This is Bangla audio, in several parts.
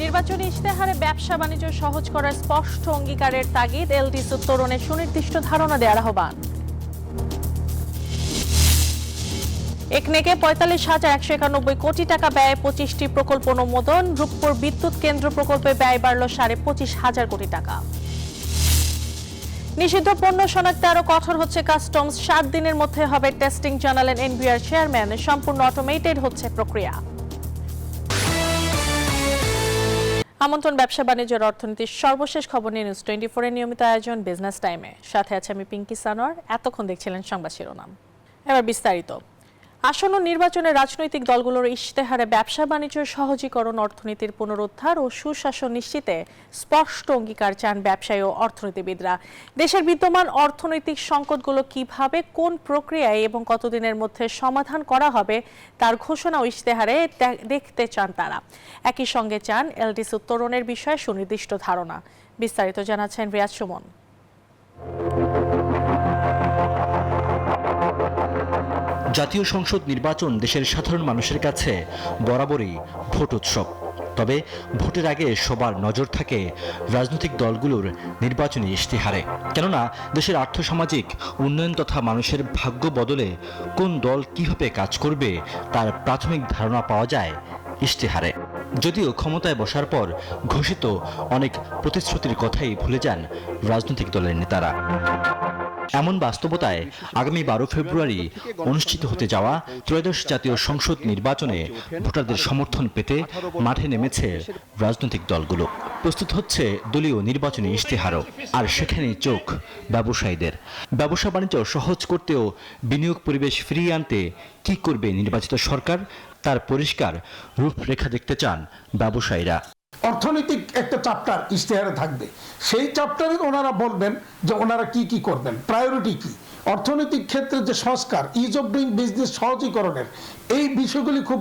নির্বাচনী ইশতেহারে ব্যবসা বাণিজ্য সহজ করার স্পষ্ট অঙ্গীকারের তাগিদ, এলডিসি উত্তরণের সুনির্দিষ্ট ধারণা দেওয়ার আহ্বান। একনেকে ৪৫,১৯১ কোটি টাকা ব্যয়ে ২৫টি প্রকল্প অনুমোদন। রূপপুর বিদ্যুৎ কেন্দ্র প্রকল্পে ব্যয় বাড়ল ২৫,৫০০ কোটি টাকা। নিষিদ্ধ পণ্য শনাক্তে আরো কঠোর হচ্ছে কাস্টমস, ৭ দিনের মধ্যে হবে টেস্টিং জানালেন এনবিআর চেয়ারম্যান। সম্পূর্ণ অটোমেটেড হচ্ছে প্রক্রিয়া। আমন্ত্রণ ব্যবসা বাণিজ্যের অর্থনীতির সর্বশেষ খবর নিয়ে নিউজ 24 এর নিয়মিত আয়োজন বিজনেস টাইমে। সাথে আছে আমি পিঙ্কি সানোয়ার। এতক্ষণ দেখছিলেন সংবাদ শিরোনাম, এবার বিস্তারিত। আসন্ন নির্বাচনে রাজনৈতিক দলগুলোর ইশতেহারে ব্যবসা বাণিজ্য সহজীকরণ, অর্থনীতির পুনরুদ্ধার ও সুশাসন নিশ্চিতে স্পষ্ট অঙ্গীকার চান ব্যবসায়ী ও অর্থনীতিবিদরা। দেশের বিদ্যমান অর্থনৈতিক সংকটগুলো কিভাবে, কোন প্রক্রিয়ায় এবং কতদিনের মধ্যে সমাধান করা হবে তার ঘোষণা ও ইশতেহারে দেখতে চান তারা। একই সঙ্গে চান এলডিসি উত্তরণের বিষয়ে সুনির্দিষ্ট ধারণা। বিস্তারিত জানাচ্ছেন রিয়াজ সুমন। জাতীয় সংসদ নির্বাচন দেশের সাধারণ মানুষের কাছে বরাবরই ভোট উৎসব। তবে ভোটের আগে সবার নজর থাকে রাজনৈতিক দলগুলোর নির্বাচনী ইশতেহারে। কেননা দেশের আর্থসামাজিক উন্নয়ন তথা মানুষের ভাগ্য বদলে কোন দল কিভাবে কাজ করবে তার প্রাথমিক ধারণা পাওয়া যায় ইশতেহারে। যদিও ক্ষমতায় বসার পর ঘোষিত অনেক প্রতিশ্রুতির কথাই ভুলে যান রাজনৈতিক দলের নেতারা। এমন বাস্তবতায় আগামী ১২ ফেব্রুয়ারি অনুষ্ঠিত হতে যাওয়া ত্রয়োদশ জাতীয় সংসদ নির্বাচনে ভোটারদের সমর্থন পেতে মাঠে নেমেছে রাজনৈতিক দলগুলো। প্রস্তুত হচ্ছে দলীয় নির্বাচনী ইশতেহারও। আর সেখানে চোখ ব্যবসায়ীদের। ব্যবসা বাণিজ্য সহজ করতেও বিনিয়োগ পরিবেশ ফিরিয়ে আনতে কি করবে নির্বাচিত সরকার, তার পরিষ্কার রূপরেখা দেখতে চান ব্যবসায়ীরা। অর্থনৈতিক একটা চ্যাপ্টার ইশতেহারে থাকবে, সেই চ্যাপ্টারে ওনারা বলবেন যে ওনারা কি কি করবেন, প্রায়োরিটি কি, অর্থনৈতিক ক্ষেত্রে যে সংস্কার, ইজ অফ ডুইং বিজনেস সহজীকরণের এই বিষয়গুলি খুব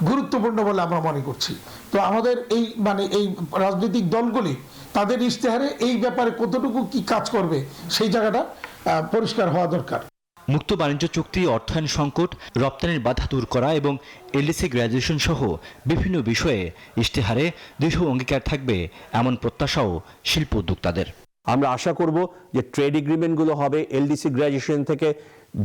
গুরুত্বপূর্ণ বলে আমরা মনে করছি। তো আমাদের এই রাজনৈতিক দলগুলি তাদের ইশতেহারে এই ব্যাপারে কতটুকু কি কাজ করবে সেই জায়গাটা পরিষ্কার হওয়া দরকার। মুক্ত বাণিজ্য চুক্তি, অর্থায়ন সংকট, রপ্তানির বাধা দূর করা এবং এলডিসি গ্র্যাজুয়েশন সহ বিভিন্ন বিষয়ে ইশতেহারে দৃঢ় অঙ্গীকার থাকবে এমন প্রত্যাশাও শিল্প উদ্যোক্তাদের। আমরা আশা করব যে ট্রেড এগ্রিমেন্টগুলো হবে, এলডিসি গ্র্যাজুয়েশন থেকে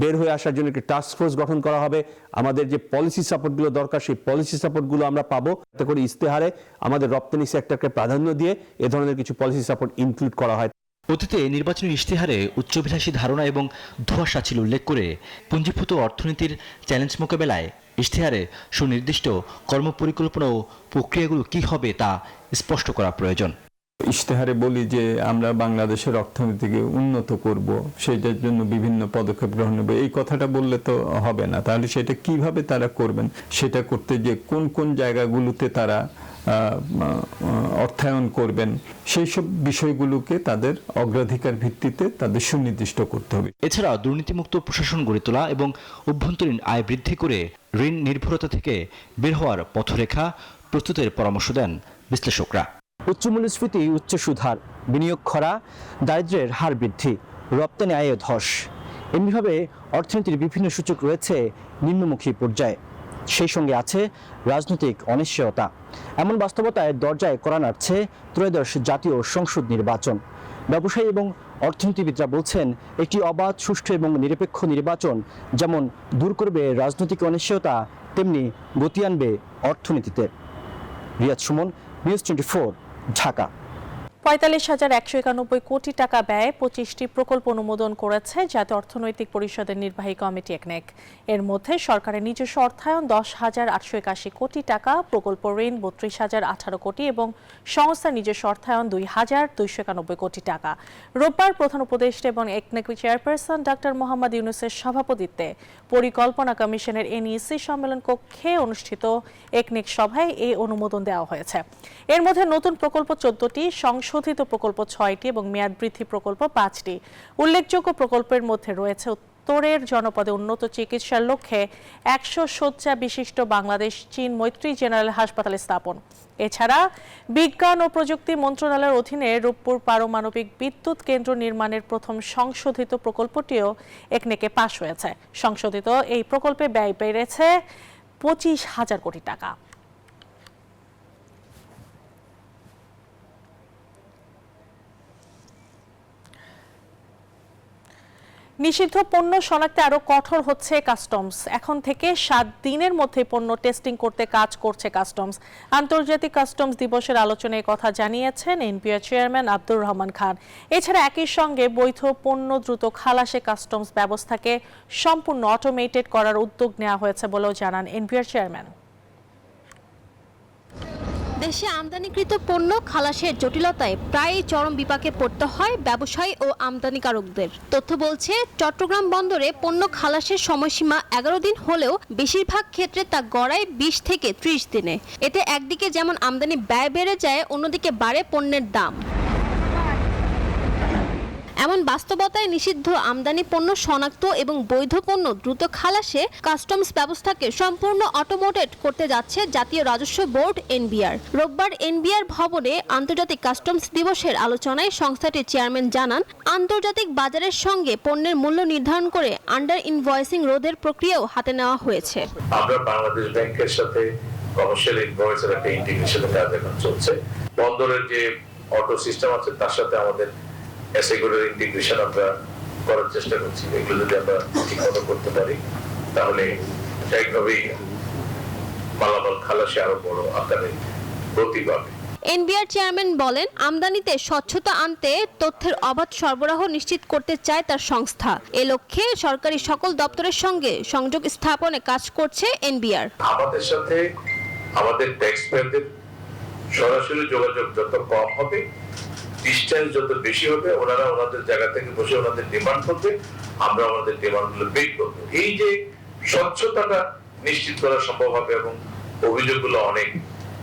বের হয়ে আসার জন্য একটি টাস্ক ফোর্স গঠন করা হবে। আমাদের যে পলিসি সাপোর্টগুলো দরকার সেই পলিসি সাপোর্টগুলো আমরা পাবো। যাতে করে ইশতেহারে আমাদের রপ্তানি সেক্টরকে প্রাধান্য দিয়ে এ ধরনের কিছু পলিসি সাপোর্ট ইনক্লুড করা হয়। অতীতে নির্বাচনী ইশতেহারে উচ্চাভিলাষী ধারণা এবং ধোঁয়াশা ছিল উল্লেখ করে পুঞ্জীভূত অর্থনীতির চ্যালেঞ্জ মোকাবেলায় ইশতেহারে সুনির্দিষ্ট কর্মপরিকল্পনা ও প্রক্রিয়াগুলো কি হবে তা স্পষ্ট করা প্রয়োজন। ইশতেহারে বলি যে আমরা বাংলাদেশের অর্থনীতিকে উন্নত করব, সেটার জন্য বিভিন্ন পদক্ষেপ গ্রহণ করব, এই কথাটা বললে তো হবে না। তাহলে সেটা কিভাবে তারা করবেন, সেটা করতে যে কোন কোন জায়গাগুলোতে তারা অর্থায়ন করবেন, সেই সব বিষয়গুলোকে তাদের অগ্রাধিকার ভিত্তিতে তাদের সুনির্দিষ্ট করতে হবে। এছাড়া দুর্নীতিমুক্ত প্রশাসন গড়ে তোলা এবং অভ্যন্তরীণ আয় বৃদ্ধি করে ঋণ নির্ভরতা থেকে বের হওয়ার পথরেখা প্রস্তুতের পরামর্শ দেন বিশ্লেষকরা। উচ্চ মূল্যস্ফীতি, উচ্চ সুদহার, বিনিয়োগ খরা, দারিদ্র্যের হার বৃদ্ধি, রপ্তানি আয়ে ধস, এমনিভাবে অর্থনীতির বিভিন্ন সূচক রয়েছে নিম্নমুখী পর্যায়ে। সেই সঙ্গে আছে রাজনৈতিক অনিশ্চয়তা। এমন বাস্তবতায় দরজায় কড়া নাড়ছে ত্রয়োদশ জাতীয় সংসদ নির্বাচন। ব্যবসায়ী এবং অর্থনীতিবিদরা বলছেন, একটি অবাধ, সুষ্ঠু এবং নিরপেক্ষ নির্বাচন যেমন দূর করবে রাজনৈতিক অনিশ্চয়তা, তেমনি গতি আনবে অর্থনীতিতে। রিয়াজ সুমন, নিউজ 24, ঢাকা। ৪৫,১৯১ কোটি টাকা ব্যয়ে ২৫টি প্রকল্প অনুমোদন করেছে জাতীয় অর্থনৈতিক পরিষদের নির্বাহী কমিটি একনেক। এর মধ্যে সরকারের নিজস্ব অর্থায়ন ১০,৮৮১ কোটি টাকা, প্রকল্প ঋণ ৩২,০১৮ কোটি এবং সংস্থার নিজস্ব অর্থায়ন ২,২৯১ কোটি টাকা। রোববার প্রধান উপদেষ্টা এবং একনেক চেয়ারপারসন ডক্টর মোহাম্মদ ইউনূসের সভাপতিত্বে পরিকল্পনা কমিশনের এনইসি সম্মেলন কক্ষে অনুষ্ঠিত একনেক সভায় এই অনুমোদন দেওয়া হয়েছে। এর মধ্যে নতুন প্রকল্প ১৪টি, সংশোধিত প্রকল্প ৬টি এবং মেয়াদ বৃদ্ধি প্রকল্প ৫টি। উল্লেখযোগ্য প্রকল্পের মধ্যে রয়েছে উত্তরের জনপদে উন্নত চিকিৎসার লক্ষ্যে ১০০ শয্যা বিশিষ্ট বাংলাদেশ চীন মৈত্রী জেনারেল হাসপাতাল স্থাপন। এছাড়া বিজ্ঞান ও প্রযুক্তি মন্ত্রণালয়ের অধীনে রূপপুর পারমাণবিক বিদ্যুৎ কেন্দ্র নির্মাণের প্রথম সংশোধিত প্রকল্পটিও একনেকে পাশ হয়েছে। সংশোধিত এই প্রকল্পে ব্যয় বেড়েছে ২৫,০০০ কোটি টাকা। নিষিদ্ধ পণ্য শনাক্তে আরো কঠোর হচ্ছে কাস্টমস। এখন থেকে 7 দিনের মধ্যে পণ্য টেস্টিং করতে কাজ করছে কাস্টমস। আন্তর্জাতিক কাস্টমস দিবসের আলোচনায় কথা জানিয়েছেন এনবিআর চেয়ারম্যান আব্দুর রহমান খান। এছাড়া একই সঙ্গে বৈধ পণ্য দ্রুত খালাসে কাস্টমস ব্যবস্থাকে সম্পূর্ণ অটোমেটেড করার উদ্যোগ নেওয়া হয়েছে বলেও জানান এনবিআর চেয়ারম্যান। দেশে আমদানিকৃত পণ্য খালাসের জটিলতায় প্রায়ই চরম বিপাকে পড়তে হয় ব্যবসায়ী ও আমদানিকারকদের। তথ্য বলছে, চট্টগ্রাম বন্দরে পণ্য খালাসের সময়সীমা 11 দিন হলেও বেশিরভাগ ক্ষেত্রে তা গড়ায় 20 থেকে 30 দিনে। এতে একদিকে যেমন আমদানি ব্যয় বেড়ে যায়, অন্যদিকে বাড়ে পণ্যের দাম। এমন বাস্তবতায় নিষিদ্ধ আমদানি পণ্য শনাক্ত এবং বৈধ পণ্য দ্রুত খালাসে কাস্টমস ব্যবস্থাকে সম্পূর্ণ অটোমেটেড করতে যাচ্ছে জাতীয় রাজস্ব বোর্ড এনবিআর। রোববার এনবিআর ভবনে আন্তর্জাতিক কাস্টমস দিবসের আলোচনায় সংস্থাটির চেয়ারম্যান জানান, আন্তর্জাতিক বাজারের সঙ্গে পণ্যের মূল্য নির্ধারণ করে আন্ডার ইনভয়েসিং রোধের প্রক্রিয়াও হাতে নেওয়া হয়েছে। আমরা বাংলাদেশ ব্যাংকের সাথে কমার্শিয়াল ইনভয়েসের একটা ইন্টিগ্রেশনের কাজ এখন চলছে। বন্দরের যে অটো সিস্টেম আছে তার সাথে আমাদের এসএগুলোর ইন্টিগ্রেশন আমরা করার চেষ্টা করছি। এগুলো যদি আমরা ঠিকমতো করতে পারি তাহলে স্বাভাবিকভাবেই মালামাল খালাসে আরো বড় আকারে গতি পাবে। এনবিআর চেয়ারম্যান বলেন, আমদানিতে স্বচ্ছতা আনতে তথ্যের অবাধ সরবরাহ নিশ্চিত করতে চায় তার সংস্থা। এ লক্ষ্যে সরকারি সকল দপ্তরের সঙ্গে সংযোগ স্থাপনে কাজ করছে এনবিআর। আমাদের সাথে আমাদের ট্যাক্স পেয়ারদের সরাসরি যোগাযোগ যত কম হবে, ডিসটেন্স যত বেশি হবে, ওনারা ওনাদের জায়গা থেকে বসে ওনাদের ডিমান্ড করবে, আমরা আমাদের ডিমান্ডগুলো বের করব। এই যে স্বচ্ছতাটা নিশ্চিত করা সম্ভব হবে এবং অভিযোগগুলো অনেক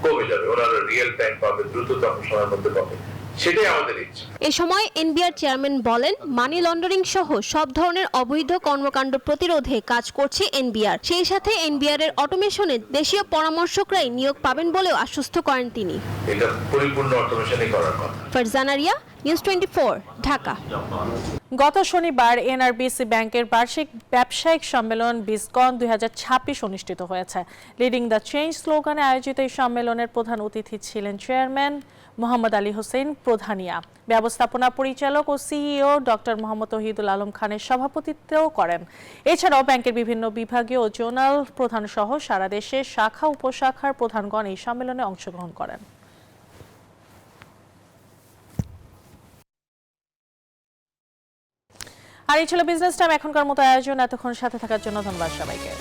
কমে যাবে, ওনারা রিয়েল টাইম পাবে, দ্রুততম সময়ের মধ্যে পাবে, সেটাই আমাদের ইচ্ছা। এ সময় এনবিআর চেয়ারম্যান বলেন, মানি লন্ডারিং সহ সব ধরনের অবৈধ কর্মকাণ্ড প্রতিরোধে কাজ করছে এনবিআর। সেই সাথে এনবিআর এর অটোমেশনে দেশীয় পরামর্শকরাই নিয়োগ পাবেন বলেও আশ্বস্ত করেন তিনি। এটা পরিপূর্ণ অটোমেশনই করার কথা। ফারজানা রিয়া, নিউজ 24, ঢাকা। গত শনিবার এনআরবিসি ব্যাংকের বার্ষিক ব্যবসায়িক সম্মেলন বিসগন 2026 অনুষ্ঠিত হয়েছে। লিডিং দ্য চেঞ্জ স্লোগানে আয়োজিত এই সম্মেলনের প্রধান অতিথি ছিলেন চেয়ারম্যান মোহাম্মদ আলী হোসেন প্রধানিয়া। ব্যবস্থাপনা পরিচালক ও সিইও ডক্টর মোহাম্মদ তৌহিদুল আলম খানের সভাপতিত্বও করেন। এছাড়াও ব্যাংকের বিভিন্ন বিভাগীয় ও জোনাল প্রধান সহ সারা দেশে শাখা উপশাখার প্রধানগণ এই সম্মেলনে অংশগ্রহণ করেন। আর এই ছিল বিজনেস টাইম এখনকার মতো আয়োজন। এতক্ষণ সাথে থাকার জন্য ধন্যবাদ সবাইকে।